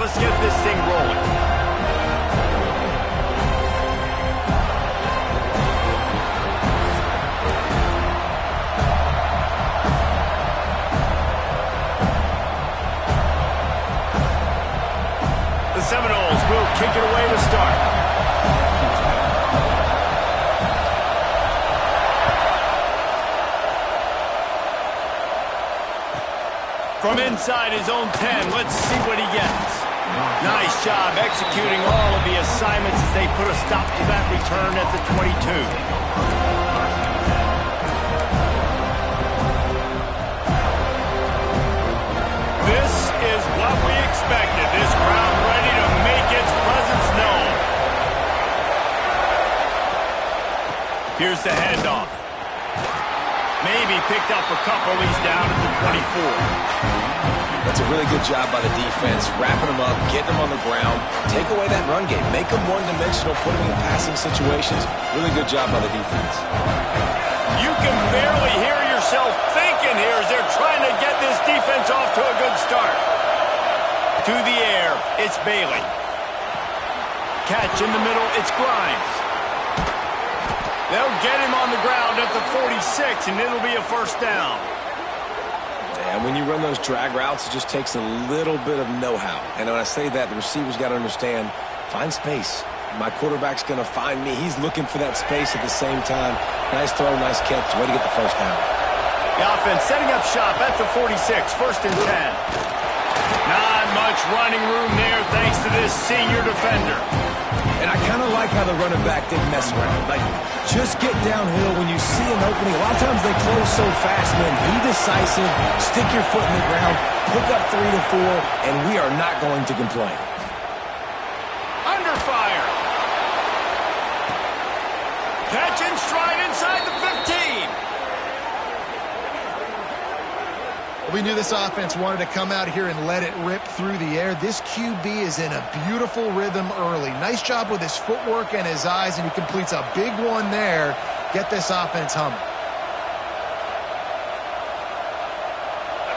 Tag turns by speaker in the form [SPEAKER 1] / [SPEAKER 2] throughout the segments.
[SPEAKER 1] Let's get this thing rolling. The Seminoles will kick it away to start. From inside his own 10, let's see what he gets. Nice job executing all of the assignments as they put a stop to that return at the 22. This is what we expected. This crowd ready to make its presence known. Here's the handoff. Maybe picked up a couple. He's down at the 24.
[SPEAKER 2] That's a really good job by the defense, wrapping them up, getting them on the ground. Take away that run game. Make them one-dimensional, put them in passing situations. Really good job by the defense.
[SPEAKER 1] You can barely hear yourself thinking here as they're trying to get this defense off to a good start. To the air, it's Bailey. Catch in the middle, it's Grimes. They'll get him on the ground at the 46, and it'll be a first down.
[SPEAKER 2] And when you run those drag routes, it just takes a little bit of know-how. And when I say that, the receiver's got to understand, find space. My quarterback's going to find me. He's looking for that space at the same time. Nice throw, nice catch. Way to get the first down.
[SPEAKER 1] The offense setting up shop at the 46, first and 10. Not much running room there thanks to this senior defender.
[SPEAKER 2] And I kind of like how the running back didn't mess around. Like, just get downhill when you see an opening. A lot of times they close so fast, man. Be decisive, stick your foot in the ground, pick up 3 to 4, and we are not going to complain.
[SPEAKER 1] Under fire. Catch and stride inside the 15.
[SPEAKER 3] We knew this offense wanted to come out here and let it rip through the air. This QB is in a beautiful rhythm early. Nice job with his footwork and his eyes, and he completes a big one there. Get this offense humming.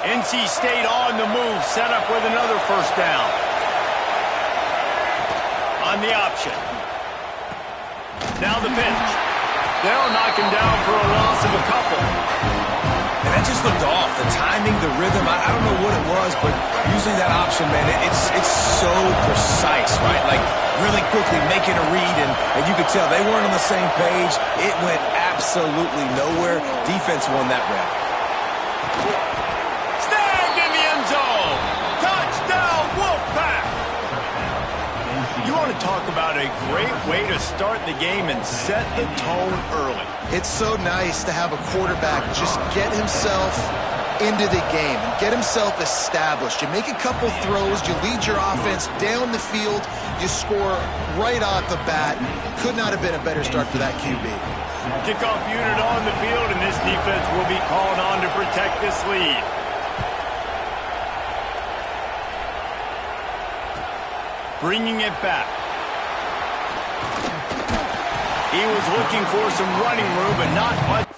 [SPEAKER 1] NC State on the move, set up with another first down. On the option. Now the pitch. They'll knock him down for a loss of a couple.
[SPEAKER 2] And that just looked off. The timing, the rhythm, I don't know what it was, but usually that option, man, it's so precise, right? Like, really quickly making a read, and you could tell they weren't on the same page. It went absolutely nowhere. Defense won that round.
[SPEAKER 1] Snagged in the end zone. Touchdown, Wolfpack. You want to talk about a great way to start the game and set the tone early.
[SPEAKER 3] It's so nice to have a quarterback just get himself into the game and get himself established. You make a couple throws, you lead your offense down the field, you score right off the bat. Could not have been a better start for that QB.
[SPEAKER 1] Kickoff unit on the field, and this defense will be called on to protect this lead. Bringing it back. He was looking for some running room, but not much.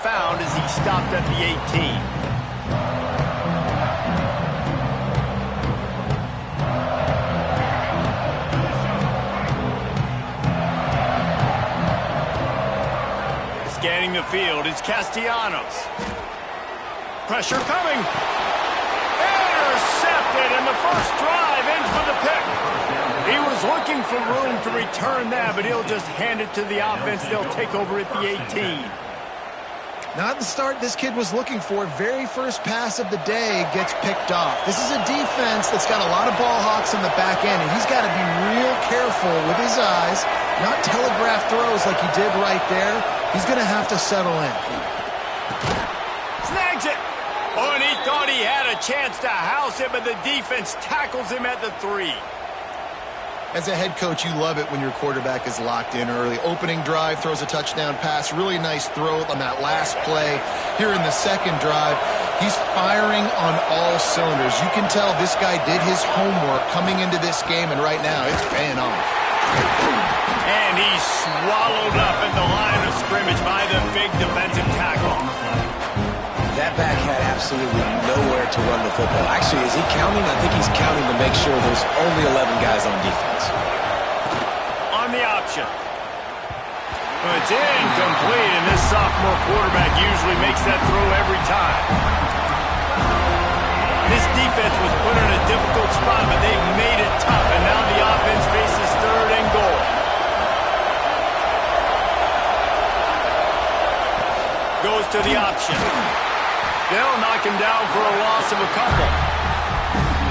[SPEAKER 1] Found as he stopped at the 18. Scanning the field is Castellanos. Pressure coming. Intercepted it, and the first drive ends with a pick. He was looking for room to return that, but he'll just hand it to the offense. They'll take over at the 18.
[SPEAKER 3] Not the start this kid was looking for. Very first pass of the day gets picked off. This is a defense that's got a lot of ball hawks in the back end, and he's got to be real careful with his eyes, not telegraph throws like he did right there. He's going to have to settle in.
[SPEAKER 1] Snags it. Oh, and he thought he had a chance to house it, but the defense tackles him at the 3.
[SPEAKER 3] As a head coach, you love it when your quarterback is locked in early. Opening drive, throws a touchdown pass. Really nice throw on that last play. Here in the second drive, he's firing on all cylinders. You can tell this guy did his homework coming into this game, and right now it's paying off.
[SPEAKER 1] And he's swallowed up at the line of scrimmage by the big defensive tackle.
[SPEAKER 2] That back had absolutely nowhere to run the football. Actually, is he counting? I think he's counting to make sure there's only 11 guys on defense.
[SPEAKER 1] On the option. Well, it's incomplete, and this sophomore quarterback usually makes that throw every time. This defense was put in a difficult spot, but they've made it tough, and now the offense faces 3rd and goal. Goes to the option. They'll knock him down for a loss of a couple.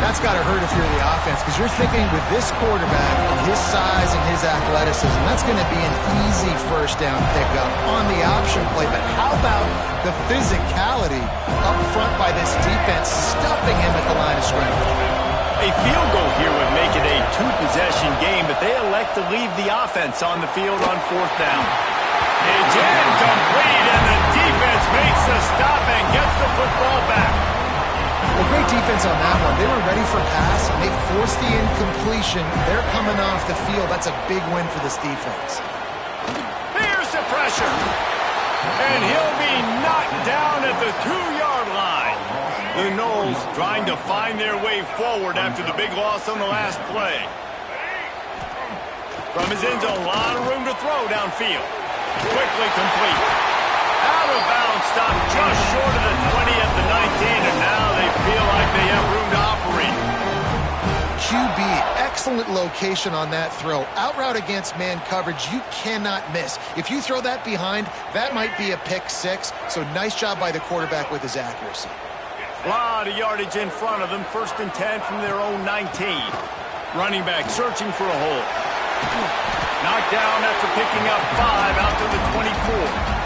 [SPEAKER 3] That's got to hurt if you're the offense, because you're thinking with this quarterback and his size and his athleticism, that's going to be an easy first down pickup on the option play. But how about the physicality up front by this defense, stuffing him at the line of scrimmage?
[SPEAKER 1] A field goal here would make it a 2-possession game, but they elect to leave the offense on the field on 4th down. It's incomplete, and the defense makes the stop and gets the football back.
[SPEAKER 3] Well, great defense on that one. They were ready for pass, and they forced the incompletion. They're coming off the field. That's a big win for this defense.
[SPEAKER 1] Here's the pressure. And he'll be knocked down at the 2-yard line. The Noles trying to find their way forward after the big loss on the last play. From his end zone, a lot of room to throw downfield. Quickly complete. Out of bounds, stopped just short of the 20 at the 19, and now they feel like they have room to operate.
[SPEAKER 3] QB, excellent location on that throw. Out route against man coverage, you cannot miss. If you throw that behind, that might be a pick 6, so nice job by the quarterback with his accuracy.
[SPEAKER 1] A lot of yardage in front of them, 1st and 10 from their own 19. Running back searching for a hole. Knocked down after picking up 5 out to the 24.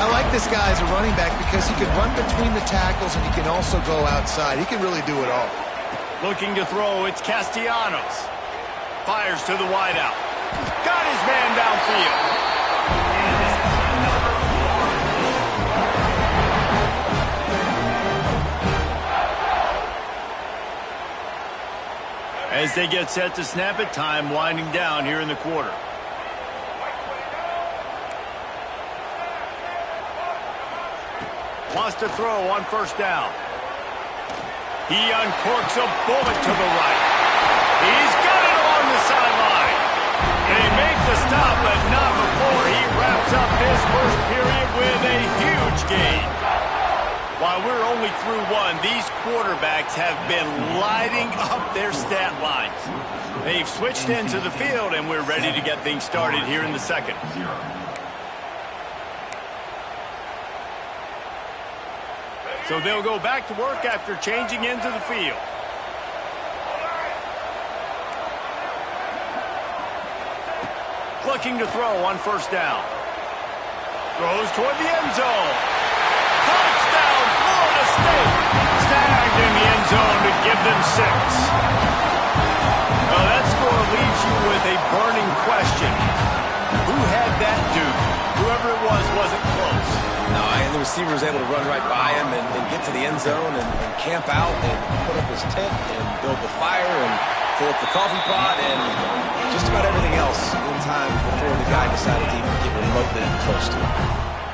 [SPEAKER 3] I like this guy as a running back because he can run between the tackles and he can also go outside. He can really do it all.
[SPEAKER 1] Looking to throw, it's Castellanos. Fires to the wideout. Got his man downfield. As they get set to snap it, time winding down here in the quarter. Wants to throw on 1st down. He uncorks a bullet to the right. He's got it along the sideline. They make the stop, but not before he wraps up this first period with a huge gain. While we're only through 1, these quarterbacks have been lighting up their stat lines. They've switched into the field, and we're ready to get things started here in the second. So they'll go back to work after changing into the field. Looking to throw on 1st down. Throws toward the end zone. Touchdown, Florida State. Snagged in the end zone to give them 6. Well, that score leaves you with a burning question. Who had that dude? Whoever it was wasn't close.
[SPEAKER 2] No, and the receiver was able to run right by him and get to the end zone and camp out and put up his tent and build the fire and fill up the coffee pot and just about everything else in time before the guy decided to even get remotely close to him.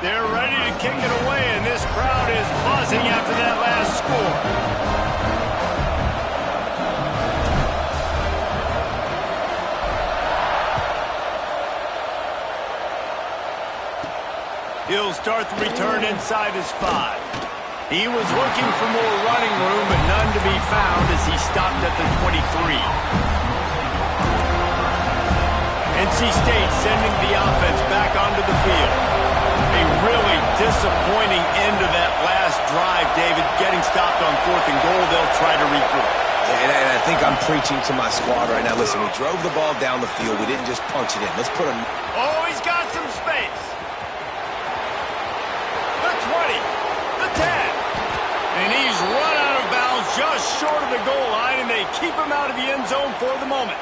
[SPEAKER 1] They're ready to kick it away, and this crowd is buzzing after that last score. He'll start the return inside his 5. He was looking for more running room, but none to be found as he stopped at the 23. NC State sending the offense back onto the field. A really disappointing end to that last drive, David. Getting stopped on 4th and goal, they'll try to regroup.
[SPEAKER 2] And I think I'm preaching to my squad right now. Listen, we drove the ball down the field. We didn't just punch it in. Let's put him...
[SPEAKER 1] Oh, he's got some space. The 20. The 10. And he's run out of bounds just short of the goal line, and they keep him out of the end zone for the moment.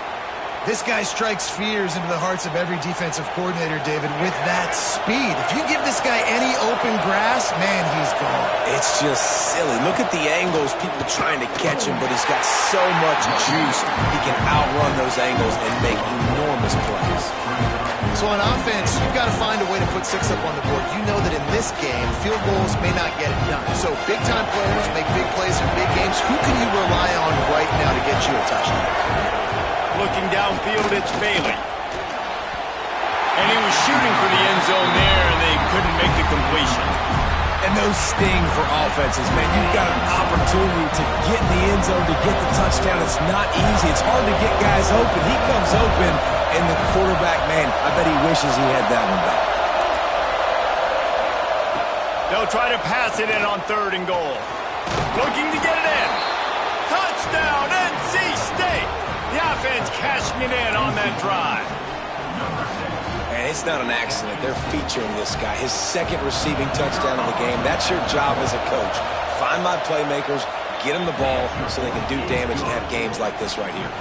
[SPEAKER 3] This guy strikes fears into the hearts of every defensive coordinator, David, with that speed. If you give this guy any open grass, man, he's gone.
[SPEAKER 2] It's just silly. Look at the angles, people trying to catch him, but he's got so much juice. He can outrun those angles and make enormous plays.
[SPEAKER 3] So on offense, you've got to find a way to put 6 up on the board. You know that in this game, field goals may not get it done. So big-time players make big plays in big games. Who can you rely on right now to get you a touchdown?
[SPEAKER 1] Looking downfield, it's Bailey. And he was shooting for the end zone there, and they couldn't make the completion.
[SPEAKER 2] And those sting for offenses, man. You've got an opportunity to get in the end zone, to get the touchdown. It's not easy. It's hard to get guys open. He comes open, and the quarterback, man, I bet he wishes he had that one back.
[SPEAKER 1] They'll try to pass it in on 3rd and goal. Looking to get it in. Touchdown, NC State! The offense cashing it in on that drive.
[SPEAKER 2] And it's not an accident. They're featuring this guy. His 2nd receiving touchdown of the game. That's your job as a coach. Find my playmakers, get them the ball so they can do damage and have games like this right here.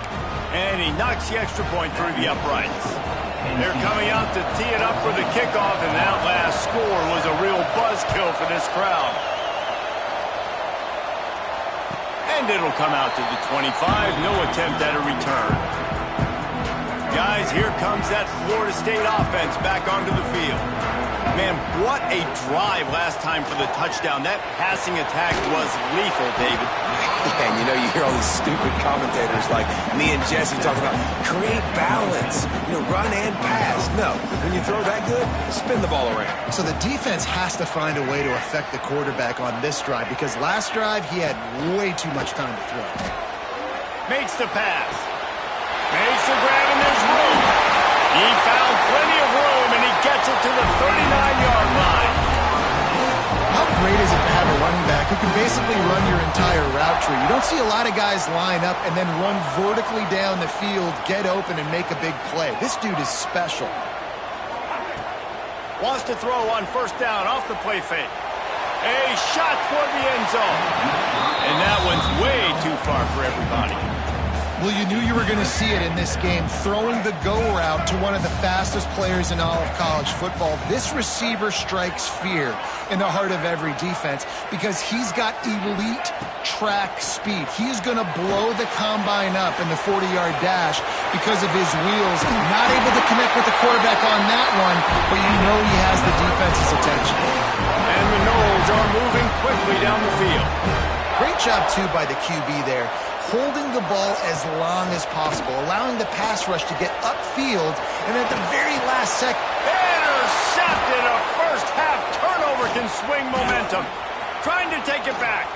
[SPEAKER 1] And he knocks the extra point through the uprights. They're coming out to tee it up for the kickoff, and that last score was a real buzzkill for this crowd. And it'll come out to the 25. No attempt at a return. Guys, here comes that Florida State offense back onto the field. Man, what a drive last time for the touchdown. That passing attack was lethal, David.
[SPEAKER 2] And you know, you hear all these stupid commentators like me and Jesse talking about create balance, run and pass. No, when you throw that good, spin the ball around.
[SPEAKER 3] So the defense has to find a way to affect the quarterback on this drive, because last drive he had way too much time to throw.
[SPEAKER 1] Makes the pass. Makes the grab, and there's room. He found plenty of room, and he gets it to the 39-yard line.
[SPEAKER 3] How great is it to have a running back who can basically run your entire route tree? You don't see a lot of guys line up and then run vertically down the field, get open, and make a big play. This dude is special.
[SPEAKER 1] Wants to throw on 1st down off the play fake. A shot toward the end zone. And that one's way too far for everybody.
[SPEAKER 3] Well, you knew you were going to see it in this game, throwing the go route to one of the fastest players in all of college football. This receiver strikes fear in the heart of every defense because he's got elite track speed. He's going to blow the combine up in the 40-yard dash because of his wheels. Not able to connect with the quarterback on that one, but you know he has the defense's attention.
[SPEAKER 1] And the Noles are moving quickly down the field.
[SPEAKER 3] Great job, too, by the QB there, holding the ball as long as possible, allowing the pass rush to get upfield, and at the very last second...
[SPEAKER 1] Intercepted! A first-half turnover can swing momentum. Trying to take it back.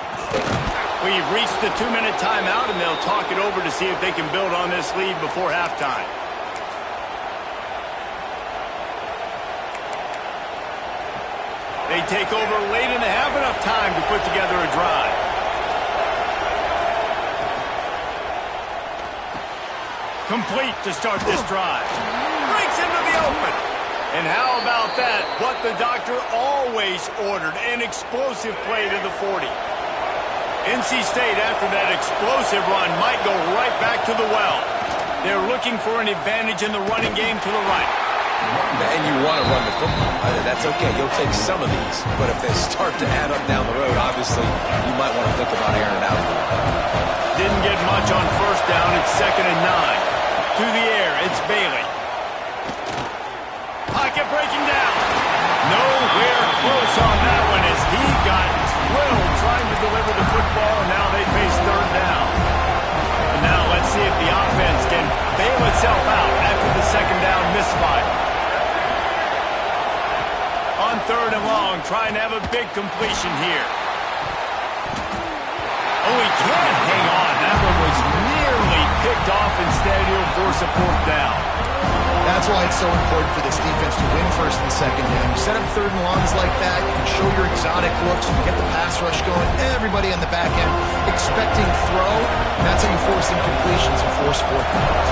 [SPEAKER 1] We've reached the 2-minute timeout, and they'll talk it over to see if they can build on this lead before halftime. They take over late and they have enough time to put together a drive. Complete to start this drive. Breaks into the open. And how about that? What the doctor always ordered, an explosive play to the 40. NC State, after that explosive run, might go right back to the well. They're looking for an advantage in the running game to the right.
[SPEAKER 2] And you want to run the football. That's okay. You'll take some of these. But if they start to add up down the road, obviously, you might want to think about airing it out a little bit.
[SPEAKER 1] Didn't get much on 1st down. It's 2nd and 9. To the air, it's Bailey. Pocket breaking down. Nowhere close on that one as he got drilled trying to deliver the football, and now they face 3rd down. And now let's see if the offense can bail itself out after the 2nd down misfire. On 3rd and long, trying to have a big completion here. Oh, he can't hang on. That one was nearly picked off. Instead, he'll force a fourth down.
[SPEAKER 3] That's why it's so important for this defense to win first and second down. You set up third and longs like that, you can show your exotic looks, you can get the pass rush going, everybody on the back end expecting throw, and that's how you force incompletions and force fourth downs.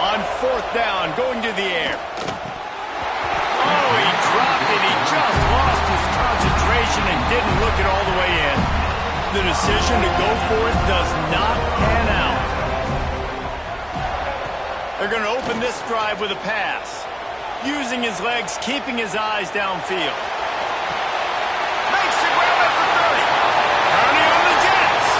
[SPEAKER 1] On fourth down, going to the air. Oh, he dropped it. He just lost his concentration and didn't look it all the way in. The decision to go for it does not pan out. They're going to open this drive with a pass. Using his legs, keeping his eyes downfield. Makes the grab at the 30. Counting on the Jets.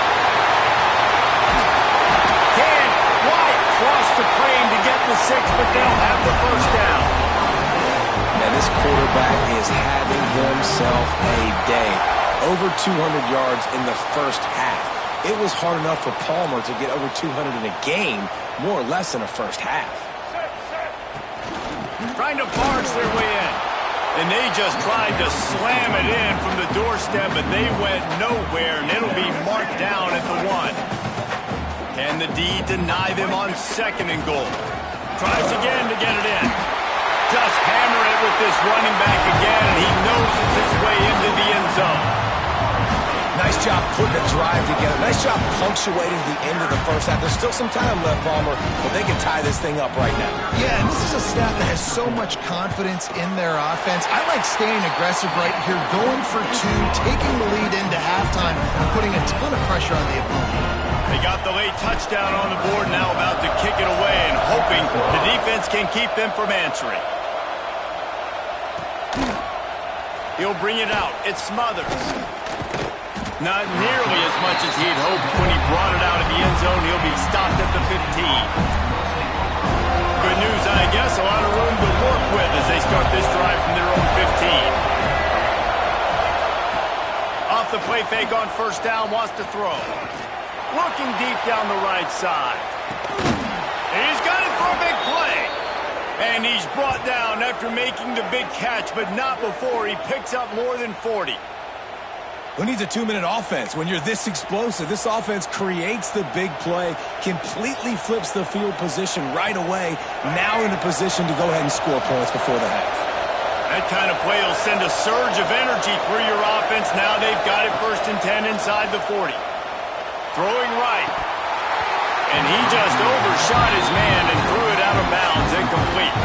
[SPEAKER 1] Can White cross the plane to get the 6, but they'll have the first down.
[SPEAKER 2] And this quarterback is having himself a day. Over 200 yards in the first half. It was hard enough for Palmer to get over 200 in a game, more or less in a first half.
[SPEAKER 1] Trying to barge their way in. And they just tried to slam it in from the doorstep, but they went nowhere, and it'll be marked down at the 1. Can the D deny them on second and goal? Tries again to get it in. Just hammer it with this running back again, and he knows it's his way into the end zone.
[SPEAKER 2] Nice job putting a drive together. Nice job punctuating the end of the first half. There's still some time left, Palmer, but they can tie this thing up right now.
[SPEAKER 3] Yeah, and this is a staff that has so much confidence in their offense. I like staying aggressive right here, going for 2, taking the lead into halftime, and putting a ton of pressure on the opponent.
[SPEAKER 1] They got the late touchdown on the board, now about to kick it away and hoping the defense can keep them from answering. He'll bring it out. It's Smothers. Not nearly as much as he'd hoped when he brought it out of the end zone. He'll be stopped at the 15. Good news, I guess. A lot of room to work with as they start this drive from their own 15. Off the play fake on first down, wants to throw. Looking deep down the right side. He's got it for a big play. And he's brought down after making the big catch, but not before he picks up more than 40.
[SPEAKER 2] Who needs a 2-minute offense? When you're this explosive, this offense creates the big play, completely flips the field position right away, now in a position to go ahead and score points before the half.
[SPEAKER 1] That kind of play will send a surge of energy through your offense. Now they've got it first and 10 inside the 40. Throwing right. And he just overshot his man and threw it out of bounds, incomplete.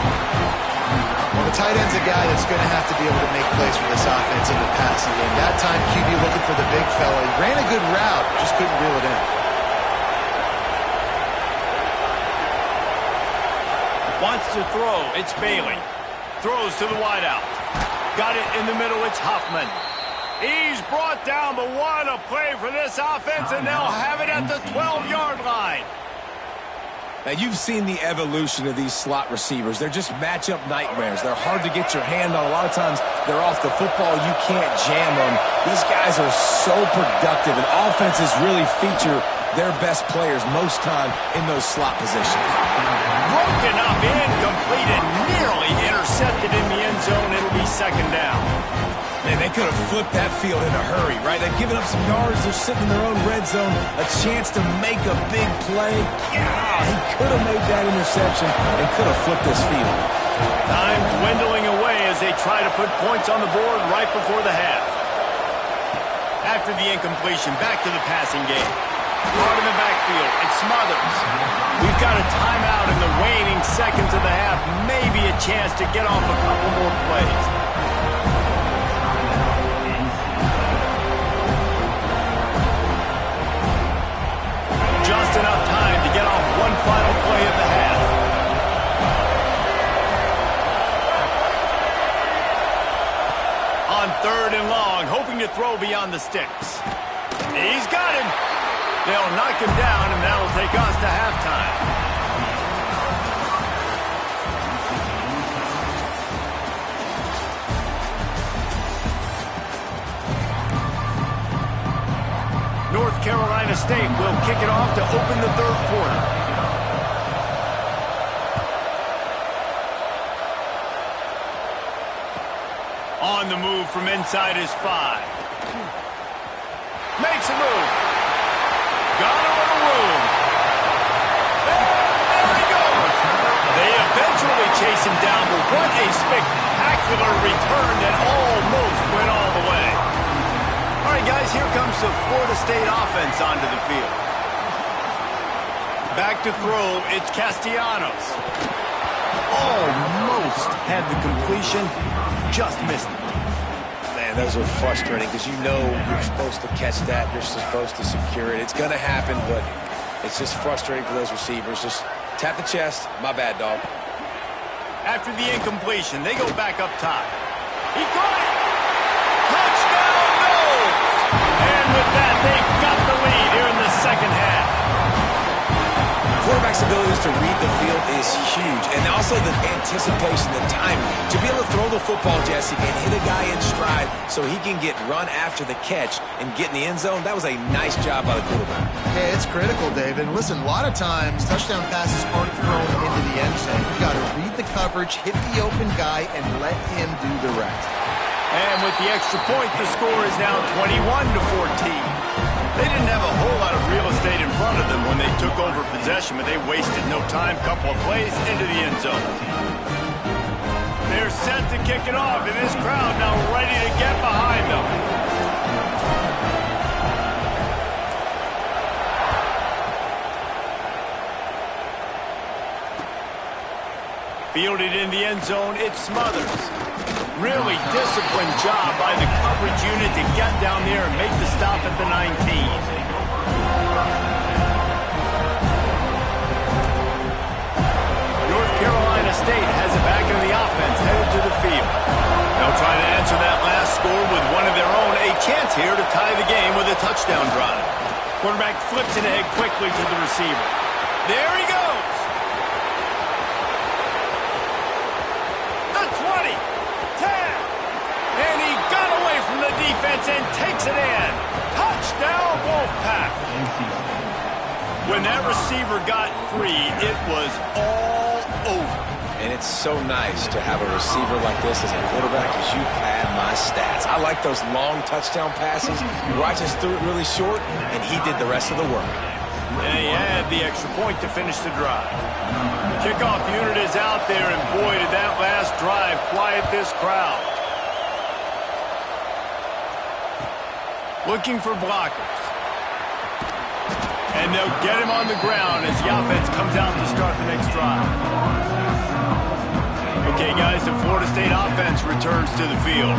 [SPEAKER 3] Well, the tight end's a guy that's going to have to be able to make plays for this offense in the passing game. That time, QB looking for the big fella. He ran a good route, just couldn't reel it in.
[SPEAKER 1] Wants to throw. It's Bailey. Throws to the wideout. Got it in the middle. It's Huffman. He's brought down, but what a play for this offense, and they'll have it at the 12-yard line.
[SPEAKER 2] Now, you've seen the evolution of these slot receivers. They're just matchup nightmares. They're hard to get your hand on. A lot of times, they're off the football. You can't jam them. These guys are so productive, and offenses really feature their best players most time in those slot positions.
[SPEAKER 1] Broken up, incomplete, and nearly intercepted in the end zone. It'll be second down.
[SPEAKER 2] Man, they could have flipped that field in a hurry, right? They've given up some yards. They're sitting in their own red zone. A chance to make a big play. Yeah, he could have made that interception and could have flipped this field.
[SPEAKER 1] Time dwindling away as they try to put points on the board right before the half. After the incompletion, back to the passing game. Caught in the backfield. It's Smothers. We've got a timeout in the waning seconds of the half. Maybe a chance to get off a couple more plays. Just enough time to get off one final play of the half. On third and long, hoping to throw beyond the sticks. He's got him. They'll knock him down, and that'll take us to halftime. North Carolina State will kick it off to open the third quarter. On the move from inside his 5. Makes a move. Got a little room. There he goes. They eventually chase him down, but what a spectacular return that almost went all the way. All right, guys, here comes the Florida State offense onto the field. Back to throw, it's Castellanos. Almost had the completion, just missed it.
[SPEAKER 2] Man, those are frustrating because you know you're supposed to catch that. You're supposed to secure it. It's going to happen, but it's just frustrating for those receivers. Just tap the chest. My bad, dog.
[SPEAKER 1] After the incompletion, they go back up top. He caught it. Touchdown, no! And with that, they've got the lead here in the second half.
[SPEAKER 2] Quarterback's abilities to read the field is huge, and also the anticipation, the timing. To be able to throw the football, Jesse, and hit a guy in stride so he can get run after the catch and get in the end zone, that was a nice job by the quarterback.
[SPEAKER 3] Yeah, it's critical, David. And listen, a lot of times touchdown passes aren't thrown into the end zone. You got to read the coverage, hit the open guy, and let him do the rest.
[SPEAKER 1] And with the extra point, the score is now 21-14. They didn't have a whole lot of real estate in front of them when they took over possession, but they wasted no time. Couple of plays into the end zone. They're set to kick it off, and this crowd now ready to get behind them. Fielded in the end zone, it's Smothers. Really disciplined job by the coverage unit to get down there and make the stop at the 19. North Carolina State has it back in the offense, headed to the field. They'll try to answer that last score with one of their own. A chance here to tie the game with a touchdown drive. Quarterback flips it ahead quickly to the receiver. There he goes. The 20. 10. And he got away from the defense and takes it in. Touchdown, Wolfpack. When that receiver got free, it was all over.
[SPEAKER 2] And it's so nice to have a receiver like this as a quarterback because you pad my stats. I like those long touchdown passes where I just threw it really short, and he did the rest of the work.
[SPEAKER 1] And he had the extra point to finish the drive. The kickoff unit is out there, and boy, did that last drive quiet this crowd. Looking for blockers. And they'll get him on the ground as the offense comes out to start the next drive. Okay, guys, the Florida State offense returns to the field.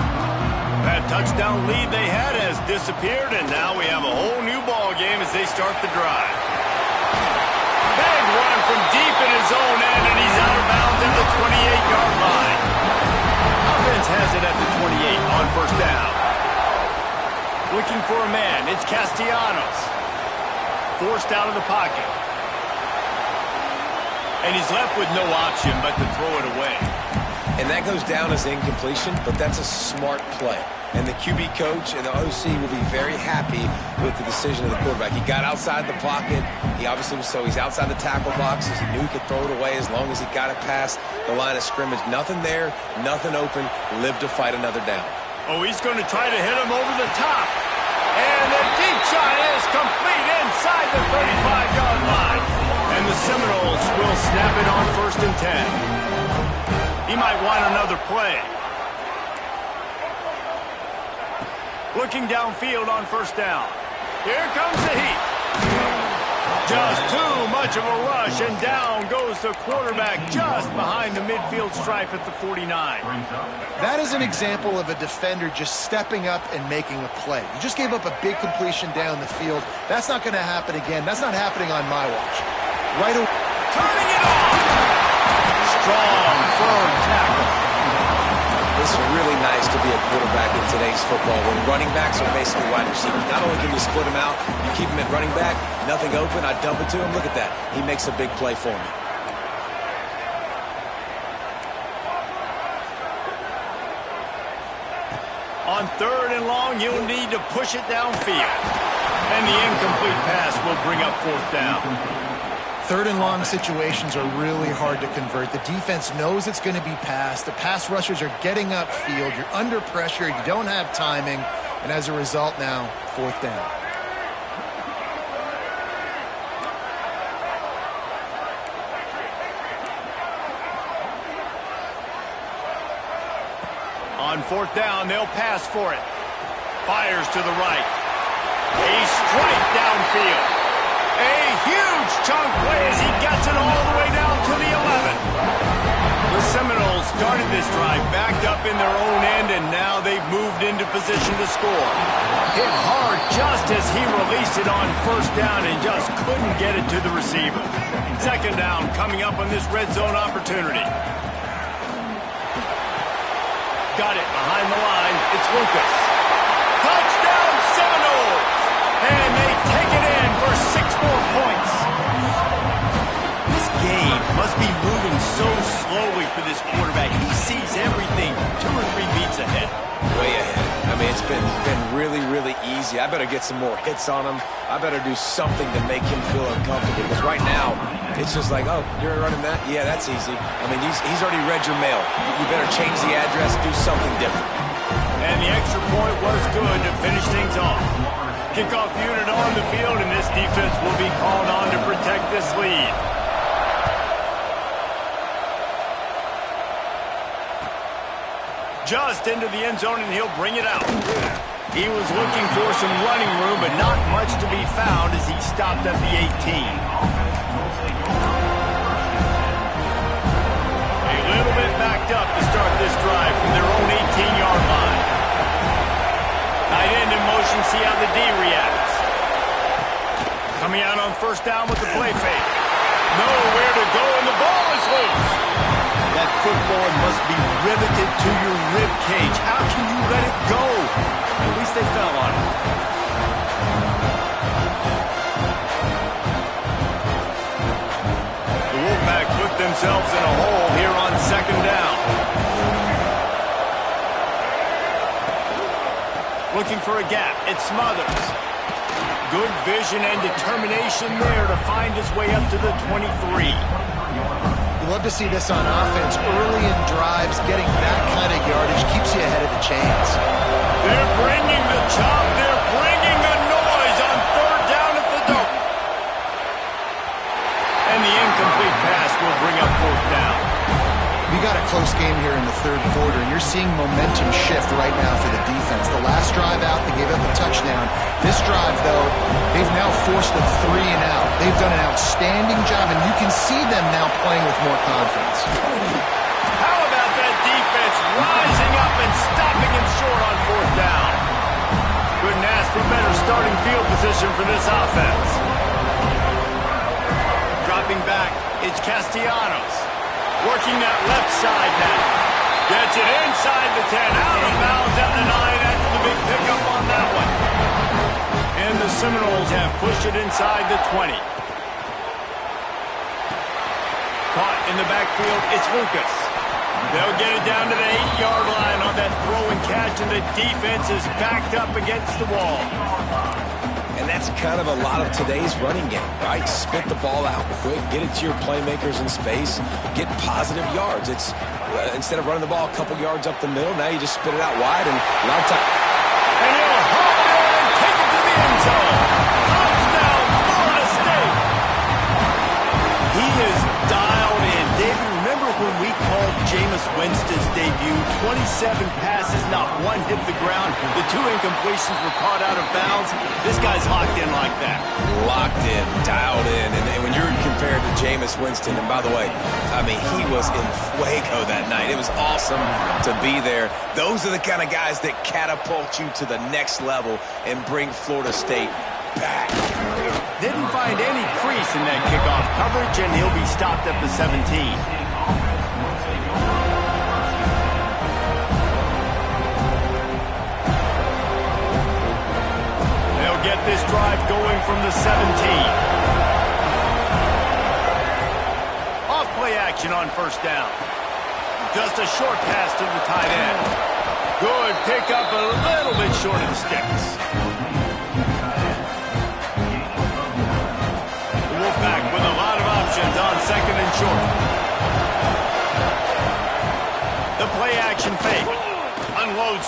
[SPEAKER 1] That touchdown lead they had has disappeared, and now we have a whole new ball game as they start the drive. Big run from deep in his own end, and he's out of bounds at the 28-yard line. Offense has it at the 28 on first down. Looking for a man, it's Castellanos. Forced out of the pocket. And he's left with no option but to throw it away.
[SPEAKER 2] And that goes down as incompletion, but that's a smart play. And the QB coach and the OC will be very happy with the decision of the quarterback. He got outside the pocket. He obviously was he's outside the tackle boxes. He knew he could throw it away as long as he got it past the line of scrimmage. Nothing there, nothing open. Live to fight another down.
[SPEAKER 1] Oh, he's going to try to hit him over the top. And the deep shot is complete inside the 35-yard line. And the Seminoles will snap it on 1st and 10. He might want another play. Looking downfield on first down. Here comes the heat. Just too much of a rush, and down goes the quarterback just behind the midfield stripe at the 49.
[SPEAKER 3] That is an example of a defender just stepping up and making a play. You just gave up a big completion down the field. That's not going to happen again. That's not happening on my watch. Right away.
[SPEAKER 1] Turning it on. Strong, firm tackle.
[SPEAKER 2] It's really nice to be a quarterback in today's football when running backs are basically wide receivers. Not only can you split them out, you keep them at running back, nothing open, I dump it to him. Look at that. He makes a big play for me.
[SPEAKER 1] On 3rd and long, you'll need to push it downfield. And the incomplete pass will bring up 4th down.
[SPEAKER 3] Third and long situations are really hard to convert. The defense knows it's going to be passed. The pass rushers are getting upfield. You're under pressure. You don't have timing. And as a result now, fourth down.
[SPEAKER 1] On fourth down, they'll pass for it. Fires to the right. A strike downfield. A huge chunk play as he gets it all the way down to the 11. The Seminoles started this drive backed up in their own end, and now they've moved into position to score. Hit hard just as he released it on first down and just couldn't get it to the receiver. Second down coming up on this red zone opportunity. Got it behind the line. It's Lucas. Touchdown Seminoles! And they take it in for 6 more points. This game must be moving so slowly for this quarterback. He sees everything 2 or 3 beats ahead.
[SPEAKER 2] Way ahead. I mean, it's been really, really easy. I better get some more hits on him. I better do something to make him feel uncomfortable. Because right now, it's just like, oh, you're running that? Yeah, that's easy. I mean, he's already read your mail. You better change the address, do something different.
[SPEAKER 1] And the extra point was good to finish things off. Kickoff unit on the field, and this defense will be called on to protect this lead. Just into the end zone, and he'll bring it out. He was looking for some running room, but not much to be found as he stopped at the 18. A little bit backed up to start this drive from their own 18-yard line. Tight end in motion, see how the D reacts. Coming out on first down with the play fake. Nowhere to go, and the ball is loose. That football must be riveted to your rib cage. How can you let it go? At least they fell on it. The Wolfpack put themselves in a hole here on second down. Looking for a gap. It Smothers. Good vision and determination there to find his way up to the 23.
[SPEAKER 3] You love to see this on offense. Early in drives, getting that kind of yardage keeps you ahead of the chains.
[SPEAKER 1] They're bringing the chop. They're bringing the noise on third down at the dope. And the incomplete pass will bring up fourth down.
[SPEAKER 3] We got a close game here in the third quarter, and you're seeing momentum shift right now for the defense. The last drive out, they gave up a touchdown. This drive, though, they've now forced a 3-and-out. They've done an outstanding job, and you can see them now playing with more confidence.
[SPEAKER 1] How about that defense rising up and stopping him short on fourth down? Couldn't ask for better starting field position for this offense. Dropping back, it's Castellanos. Working that left side now. Gets it inside the 10, out of bounds at the 9 after the big pickup on that one. And the Seminoles have pushed it inside the 20. Caught in the backfield, it's Lucas. They'll get it down to the 8-yard line on that throw and catch, and the defense is backed up against the wall.
[SPEAKER 2] And that's kind of a lot of today's running game, right? Spit the ball out quick, get it to your playmakers in space, get positive yards. It's instead of running the ball a couple yards up the middle, now you just spit it out wide and a lot of time.
[SPEAKER 1] And he'll hop it and take it to the end zone. Touchdown, Florida State. He is dialed in. David, remember when we called Jameis Winston's debut? 27 passes, not one hit the ground. The 2 incompletions were caught out of bounds. This guy's locked in like that.
[SPEAKER 2] Locked in, dialed in. And when you're compared to Jameis Winston, and by the way, I mean, he was in fuego that night. It was awesome to be there. Those are the kind of guys that catapult you to the next level and bring Florida State back.
[SPEAKER 1] Didn't find any crease in that kickoff coverage, and he'll be stopped at the 17. Get this drive going from the 17. Off play action on first down. Just a short pass to the tight end. Good pickup, a little bit short of the sticks. The Wolfpack with a lot of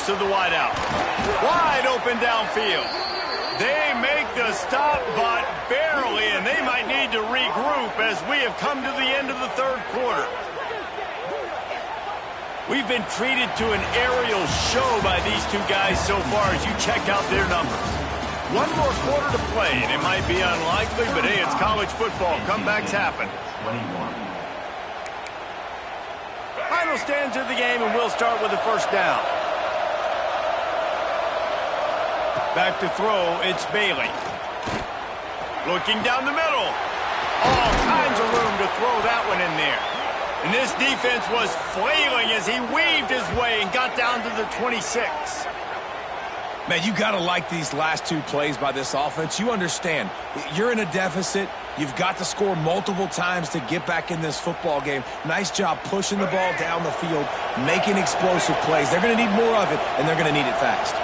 [SPEAKER 1] to the wideout. Wide open downfield. They make the stop, but barely, and they might need to regroup as we have come to the end of the third quarter. We've been treated to an aerial show by these two guys so far as you check out their numbers. One more quarter to play, and it might be unlikely, but hey, it's college football. Comebacks happen. Final stanza of the game, and we'll start with the first down. Back to throw, it's Bailey. Looking down the middle. All kinds of room to throw that one in there. And this defense was flailing as he weaved his way and got down to the 26.
[SPEAKER 2] Man, you got to like these last two plays by this offense. You understand, you're in a deficit. You've got to score multiple times to get back in this football game. Nice job pushing the ball down the field, making explosive plays. They're going to need more of it, and they're going to need it fast.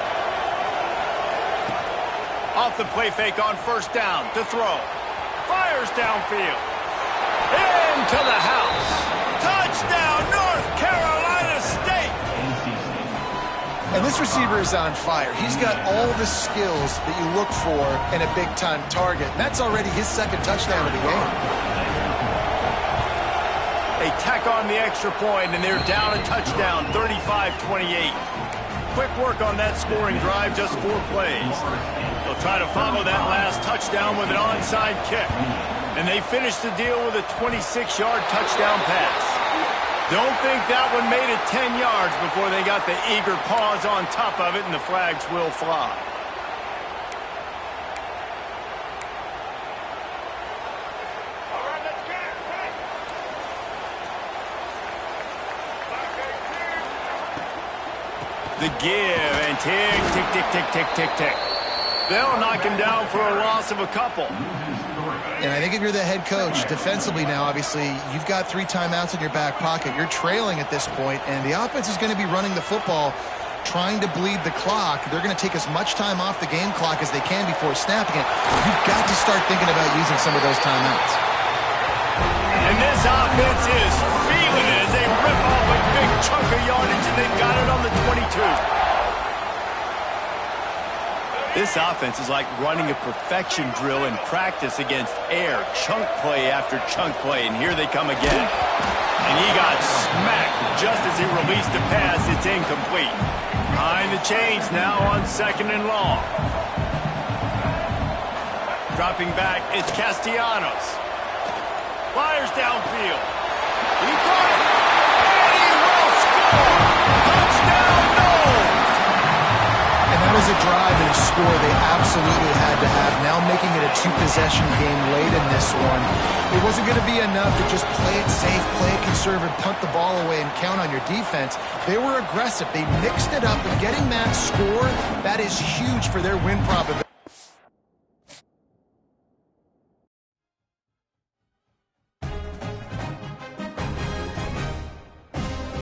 [SPEAKER 1] Off the play fake on first down to throw. Fires downfield. Into the house. Touchdown, North Carolina State.
[SPEAKER 3] And this receiver is on fire. He's got all the skills that you look for in a big-time target. And that's already his second touchdown of the game.
[SPEAKER 1] They tack on the extra point, and they're down a touchdown, 35-28. Quick work on that scoring drive, just 4 plays. They'll try to follow that last touchdown with an onside kick. And they finish the deal with a 26-yard touchdown pass. Don't think that one made it 10 yards before they got the eager paws on top of it, and the flags will fly. The give, and tick, tick, tick, tick, tick, tick, tick. They'll knock him down for a loss of a couple.
[SPEAKER 3] And I think if you're the head coach, defensively now, obviously, you've got 3 timeouts in your back pocket. You're trailing at this point, and the offense is going to be running the football, trying to bleed the clock. They're going to take as much time off the game clock as they can before snapping it. You've got to start thinking about using some of those timeouts.
[SPEAKER 1] And this offense is feeling it as they rip off a big chunk of yardage, and they've got it on the 22. This offense is like running a perfection drill in practice against air. Chunk play after chunk play, and here they come again. And he got smacked just as he released the pass. It's incomplete. Behind the chains now on 2nd and long. Dropping back, it's Castellanos. Fires downfield. He caught it. And he will score. Touchdown, Noles.
[SPEAKER 3] And that was a drive and a score they absolutely had to have. Now making it a 2-possession game late in this one. It wasn't going to be enough to just play it safe, play it conservative, punt the ball away, and count on your defense. They were aggressive. They mixed it up, and getting that score, that is huge for their win probability.